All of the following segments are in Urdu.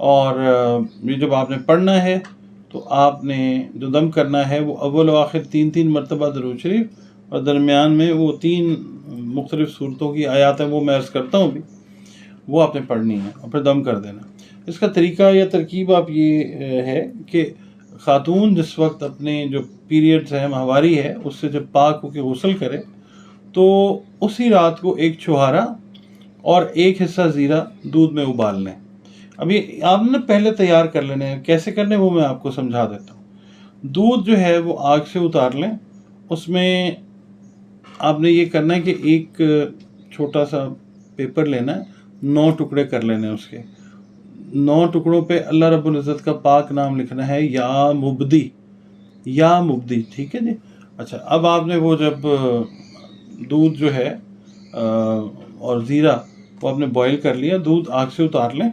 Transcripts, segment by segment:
اور یہ جب آپ نے پڑھنا ہے تو آپ نے جو دم کرنا ہے وہ اول و آخر 3 مرتبہ درود شریف، اور درمیان میں وہ 3 مختلف صورتوں کی آیات ہیں، وہ میں عرض کرتا ہوں بھی، وہ آپ نے پڑھنی ہے اور پھر دم کر دینا۔ اس کا طریقہ یا ترکیب آپ یہ ہے کہ خاتون جس وقت اپنے جو پیریڈز ہیں، ماہواری ہے، اس سے جب پاک ہو کے غسل کرے تو اسی رات کو ایک چھہارا اور ایک حصہ زیرہ دودھ میں ابال لیں۔ ابھی آپ نے پہلے تیار کر لینے ہیں، کیسے کرنے وہ میں آپ کو سمجھا دیتا ہوں۔ دودھ جو ہے وہ آگ سے اتار لیں، اس میں آپ نے یہ کرنا ہے کہ ایک چھوٹا سا پیپر لینا ہے، 9 ٹکڑے کر لینے اس کے، 9 ٹکڑوں پہ اللہ رب العزت کا پاک نام لکھنا ہے، یا مبدی، یا مبدی، ٹھیک ہے جی۔ اچھا، اب آپ نے وہ جب دودھ جو ہے اور زیرہ وہ آپ نے بوائل کر لیا، دودھ آگ سے اتار لیں،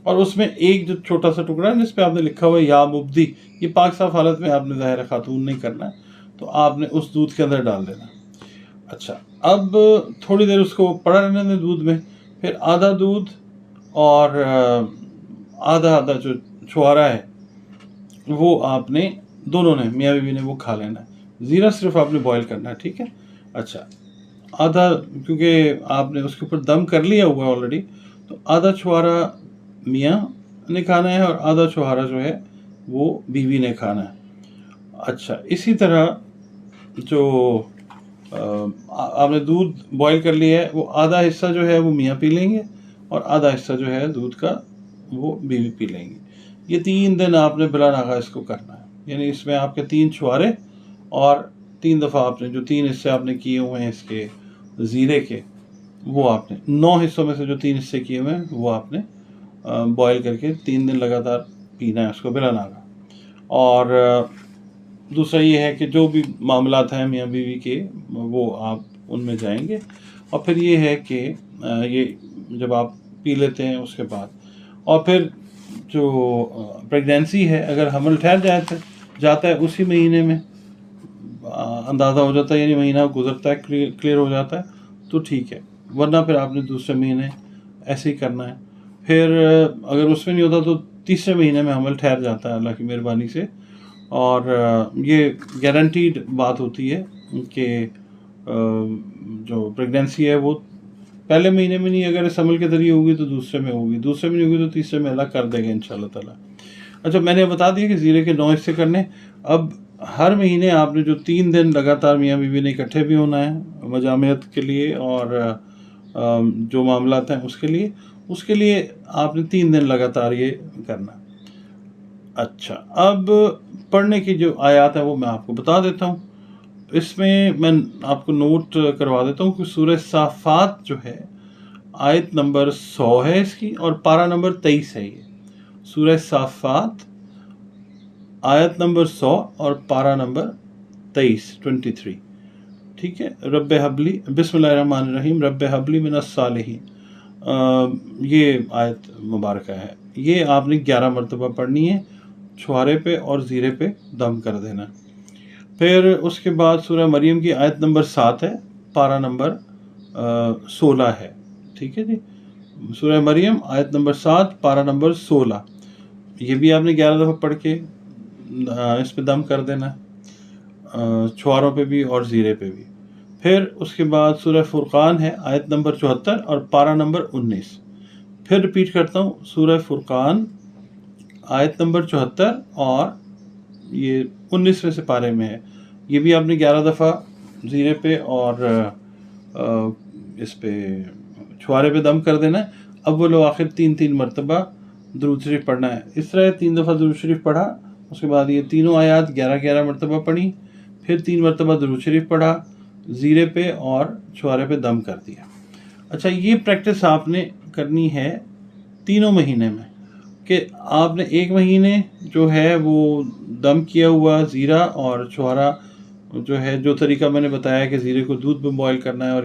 اور اس میں ایک جو چھوٹا سا ٹکڑا ہے جس پہ آپ نے لکھا ہوا ہے یا مبدی، یہ پاک صاف حالت میں آپ نے ظاہر خاتون نہیں کرنا ہے، تو آپ نے اس دودھ کے اندر ڈال دینا۔ اچھا، اب تھوڑی دیر اس کو پڑا رہنے دیں دودھ میں، پھر آدھا دودھ اور آدھا جو چھوارا ہے وہ آپ نے دونوں نے، میاں بیوی نے، وہ کھا لینا ہے۔ زیرہ صرف آپ نے بوائل کرنا ہے، ٹھیک ہے۔ اچھا، آدھا، کیونکہ آپ نے اس کے اوپر دم کر لیا ہوا ہے آلریڈی، تو آدھا چھوارا میاں نے کھانا ہے اور آدھا چھوارا جو ہے وہ بیوی نے کھانا ہے۔ اچھا، اسی طرح جو آپ نے دودھ بوائل کر لیا ہے، وہ آدھا حصہ جو ہے وہ میاں پی لیں گے اور آدھا حصہ جو ہے دودھ کا وہ بیوی پی لیں گی۔ یہ 3 دن آپ نے بلا ناغہ اس کو کرنا ہے، یعنی اس میں آپ کے 3 چھوارے اور 3 دفعہ آپ نے جو 3 حصے آپ نے کیے ہوئے ہیں اس کے زیرے کے، وہ آپ نے 9 حصوں میں سے جو 3 حصے کیے ہوئے ہیں وہ آپ نے بوائل کر کے 3 دن لگاتار پینا ہے اس کو بلا ناغہ۔ اور دوسرا یہ ہے کہ جو بھی معاملات ہیں میاں بیوی کے وہ آپ ان میں جائیں گے، اور پھر یہ ہے کہ یہ جب آپ پی لیتے ہیں اس کے بعد، اور پھر جو پریگنینسی ہے، اگر حمل ٹھہر جاتا ہے اسی مہینے میں اندازہ ہو جاتا ہے، یعنی مہینہ گزرتا ہے کلیئر ہو جاتا ہے تو ٹھیک ہے، ورنہ پھر آپ نے دوسرے مہینے ایسے ہی کرنا ہے۔ پھر اگر اس میں نہیں ہوتا تو تیسرے مہینے میں حمل ٹھہر جاتا ہے اللہ کی مہربانی سے، اور یہ گارنٹیڈ بات ہوتی ہے کہ جو پریگنینسی ہے وہ پہلے مہینے میں نہیں، اگر اس عمل کے ذریعے ہوگی تو دوسرے میں ہوگی، دوسرے میں نہیں ہوگی تو تیسرے میں اللہ کر دے گا انشاءاللہ تعالیٰ۔ اچھا، میں نے بتا دیا کہ زیرے کے 9 حصے کرنے۔ اب ہر مہینے آپ نے جو 3 دن لگاتار میاں بیوی نے اکٹھے بھی ہونا ہے مجامعت کے لیے اور جو معاملات ہیں اس کے لیے آپ نے 3 دن لگاتار یہ کرنا۔ اچھا، اب پڑھنے کی جو آیات ہیں وہ میں آپ کو بتا دیتا ہوں۔ اس میں آپ کو نوٹ کروا دیتا ہوں کہ سورہ صافات جو ہے آیت نمبر 100 ہے اس کی، اور پارہ نمبر 23 ہے۔ یہ سورہ صافات آیت نمبر 100 اور پارہ نمبر 23، ٹھیک ہے۔ رب حبلی، بسم اللہ الرحمن الرحیم، رب حبلی من الصالحین، یہ آیت مبارکہ ہے۔ یہ آپ نے 11 مرتبہ پڑھنی ہے، چھوارے پہ اور زیرے پہ دم کر دینا۔ پھر اس کے بعد سورہ مریم کی آیت نمبر 7 ہے، پارہ نمبر 16 ہے، ٹھیک ہے جی۔ سورہ مریم آیت نمبر 7، پارہ نمبر 16، یہ بھی آپ نے 11 دفعہ پڑھ کے اس پہ دم کر دینا، چھواروں پہ بھی اور زیرے پہ بھی۔ پھر اس کے بعد سورہ فرقان ہے آیت نمبر 74 اور پارہ نمبر 19۔ پھر ریپیٹ کرتا ہوں، سورہ فرقان آیت نمبر 74 اور یہ 19ویں سپارے میں ہے، یہ بھی آپ نے 11 دفعہ زیرے پہ اور اس پہ چھوارے پہ دم کر دینا ہے۔ اول و آخر 3 مرتبہ درود شریف پڑھنا ہے۔ اس طرح 3 دفعہ درود شریف پڑھا، اس کے بعد یہ تینوں آیات 11 مرتبہ پڑھی، پھر 3 مرتبہ درود شریف پڑھا، زیرے پہ اور چھوارے پہ دم کر دیا۔ اچھا، یہ پریکٹس آپ نے کرنی ہے 3 مہینے میں، کہ آپ نے 1 مہینے جو ہے وہ دم کیا ہوا زیرہ اور چھوارا جو ہے، جو طریقہ میں نے بتایا کہ زیرے کو دودھ میں بوائل کرنا ہے، اور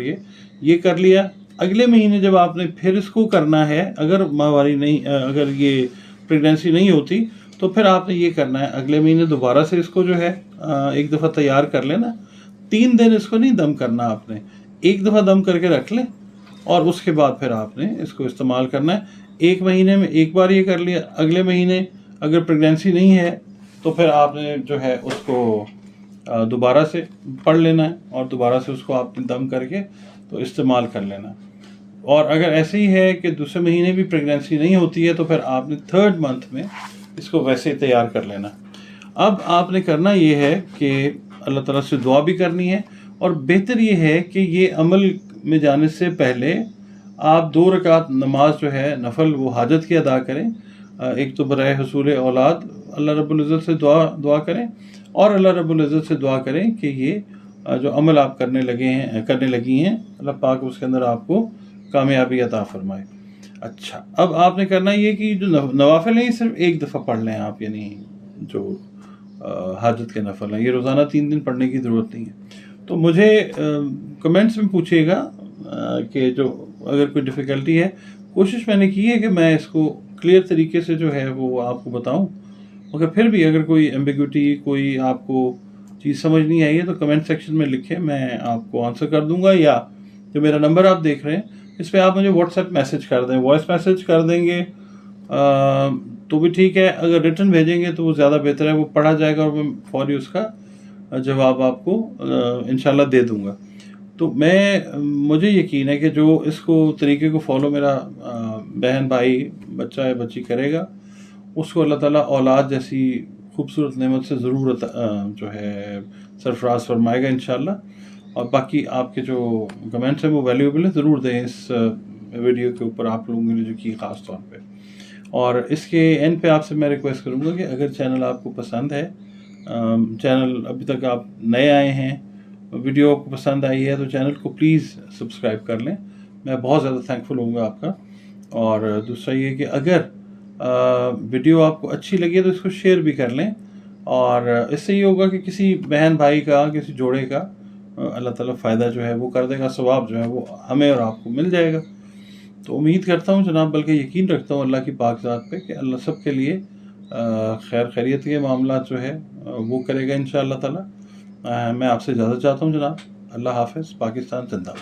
یہ کر لیا۔ اگلے مہینے جب آپ نے پھر اس کو کرنا ہے، اگر ماہواری نہیں، اگر یہ پریگنینسی نہیں ہوتی تو پھر آپ نے یہ کرنا ہے، اگلے مہینے دوبارہ سے اس کو جو ہے 1 دفعہ تیار کر لینا۔ 3 دن اس کو نہیں دم کرنا، آپ نے 1 دفعہ دم کر کے رکھ لیں، اور اس کے بعد پھر آپ نے اس کو استعمال کرنا ہے۔ ایک مہینے میں ایک بار یہ کر لیا، اگلے مہینے اگر پریگنینسی نہیں ہے تو پھر آپ نے جو ہے اس کو دوبارہ سے پڑھ لینا ہے اور دوبارہ سے اس کو آپ نے دم کر کے تو استعمال کر لینا ہے۔ اور اگر ایسے ہی ہے کہ دوسرے مہینے بھی پریگنینسی نہیں ہوتی ہے تو پھر آپ نے 3rd منتھ میں اس کو ویسے تیار کر لینا۔ اب آپ نے کرنا یہ ہے کہ اللہ تعالیٰ سے دعا بھی کرنی ہے، اور بہتر یہ ہے کہ یہ عمل میں جانے سے پہلے آپ 2 رکعت نماز جو ہے نفل وہ حاجت کی ادا کریں۔ ایک تو برائے حصول اولاد اللہ رب العزت سے دعا کریں، اور اللہ رب العزت سے دعا کریں کہ یہ جو عمل آپ کرنے لگی ہیں اللہ پاک اس کے اندر آپ کو کامیابی عطا فرمائے۔ اچھا، اب آپ نے کرنا یہ کہ جو نوافل ہیں یہ صرف ایک دفعہ پڑھ لیں آپ، یعنی جو حاجت کے نفل ہیں یہ روزانہ 3 دن پڑھنے کی ضرورت نہیں ہے۔ تو مجھے کمنٹس میں پوچھیے گا کہ جو اگر کوئی ڈیفیکلٹی ہے، کوشش میں نے کی ہے کہ میں اس کو کلیئر طریقے سے جو ہے وہ آپ کو بتاؤں، مگر پھر بھی اگر کوئی ایمبیگوٹی، کوئی آپ کو چیز سمجھ نہیں آئی ہے تو کمنٹ سیکشن میں لکھیں، میں آپ کو آنسر کر دوں گا، یا جو میرا نمبر آپ دیکھ رہے ہیں اس پہ آپ مجھے واٹس ایپ میسج کر دیں، وائس میسج کر دیں گے تو بھی ٹھیک ہے، اگر ریٹن بھیجیں گے تو وہ زیادہ بہتر ہے، وہ پڑھا جائے گا اور میں فوری اس کا جواب آپ کو انشاءاللہ دے دوں گا۔ تو مجھے یقین ہے کہ جو اس کو طریقے کو فالو میرا بہن بھائی، بچہ یا بچی کرے گا، اس کو اللہ تعالیٰ اولاد جیسی خوبصورت نعمت سے ضرور جو ہے سرفراز فرمائے گا انشاءاللہ۔ اور باقی آپ کے جو کمنٹس ہیں وہ ویلیوبل ہیں، ضرور دیں اس ویڈیو کے اوپر آپ لوگوں نے جو کی خاص طور پہ۔ اور اس کے اینڈ پہ آپ سے میں ریکویسٹ کروں گا کہ اگر چینل آپ کو پسند ہے، چینل ابھی تک آپ نئے آئے ہیں، ویڈیو آپ کو پسند آئی ہے تو چینل کو پلیز سبسکرائب کر لیں، میں بہت زیادہ تھینکفل ہوں گا آپ کا۔ اور دوسرا یہ کہ اگر ویڈیو آپ کو اچھی لگی ہے تو اس کو شیئر بھی کر لیں، اور اس سے یہ ہوگا کہ کسی بہن بھائی کا، کسی جوڑے کا اللہ تعالیٰ فائدہ جو ہے وہ کر دے گا، ثواب جو ہے وہ ہمیں اور آپ کو مل جائے گا۔ تو امید کرتا ہوں جناب، بلکہ یقین رکھتا ہوں اللہ کی پاک ذات پہ کہ اللہ سب کے لیے خیریت کے معاملات جو ہے وہ کرے گا انشاءاللہ تعالیٰ۔ میں آپ سے اجازت چاہتا ہوں جناب، اللہ حافظ، پاکستان زندہ باد۔